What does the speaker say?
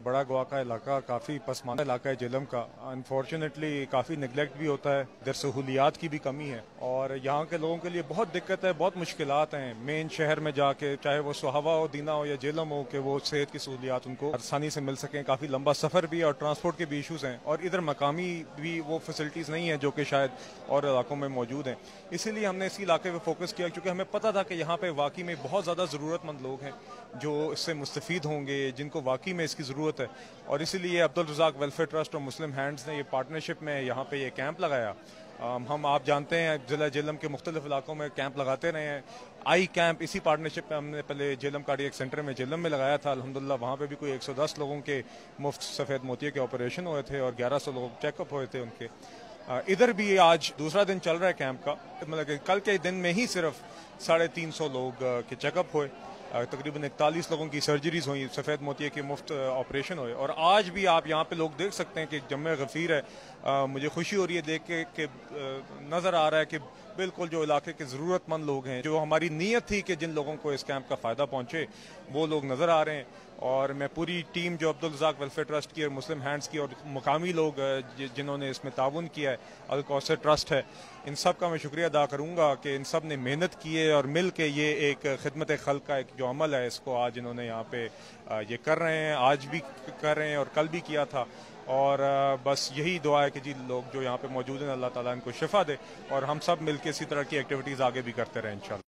बड़ा गोवा का इलाका काफ़ी पसमानदा इलाका है जेलम का। अनफॉर्चुनेटली काफ़ी निगलेक्ट भी होता है, इधर सहूलियात की भी कमी है और यहाँ के लोगों के लिए बहुत दिक्कत है, बहुत मुश्किलात हैं। मेन शहर में जाके, चाहे वो सुहावा हो, दीना हो या जेलम हो, कि वो सेहत की सहूलियात उनको आसानी से मिल सकें। काफ़ी लंबा सफ़र भी है और ट्रांसपोर्ट के भी इशूज़ हैं और इधर मकामी भी वो फैसिलिटीज़ नहीं हैं जो कि शायद और इलाकों में मौजूद हैं। इसीलिए हमने इसी इलाके पर फोकस किया क्योंकि हमें पता था कि यहाँ पे वाकई में बहुत ज़्यादा ज़रूरतमंद लोग हैं जो इससे मुस्तफ़ीद होंगे, जिनको वाकई में इसकी ज़रूरत है। और इसीलिए अब्दुल रज़ाक वेलफेयर ट्रस्ट और मुस्लिम हैंड्स ने ये पार्टनरशिप में यहाँ पे ये कैंप लगाया। हम आप जानते हैं ज़िला जेलम के मुख्तलिफ इलाकों में कैंप लगाते रहे हैं। आई कैंप इसी पार्टनरशिप में हमने पहले जेलम कार्डियक सेंटर में जेलम में लगाया था। अल्हम्दुलिल्लाह वहाँ पे भी कोई 110 लोगों के मुफ्त सफ़ेद मोतिये के ऑपरेशन हुए थे और 1100 लोग चेकअप हुए थे उनके। इधर भी आज दूसरा दिन चल रहा है कैंप का, मतलब कि कल के दिन में ही सिर्फ 350 लोग के चेकअप हुए, तकरीबन 41 लोगों की सर्जरीज हुई, सफ़ेद मोतिये के मुफ्त ऑपरेशन हुए। और आज भी आप यहाँ पे लोग देख सकते हैं कि जम्मे गफ़ीर है। मुझे खुशी हो रही है देख के कि नज़र आ रहा है कि बिल्कुल जो इलाके के ज़रूरतमंद लोग हैं, जो हमारी नीयत थी कि जिन लोगों को इस कैंप का फ़ायदा पहुँचे, वो लोग नज़र आ रहे हैं। और मैं पूरी टीम जो अब्दुल रज़ाक वेलफेयर ट्रस्ट की और मुस्लिम हैंड्स की और मुकामी लोग जिन्होंने इसमें ताउन किया है, अल कौसर ट्रस्ट है, इन सब का मैं शुक्रिया अदा करूँगा कि इन सब ने मेहनत की है और मिल के ये एक खिदमत खल्क का एक जो अमल है, इसको आज इन्होंने यहाँ पे ये कर रहे हैं, आज भी कर रहे हैं और कल भी किया था। और बस यही दुआ है कि जी लोग जो यहाँ पे मौजूद हैं, अल्लाह ताला इनको शिफा दे और हम सब मिल के इसी तरह की एक्टिविटीज़ आगे भी करते रहें इंशाल्लाह।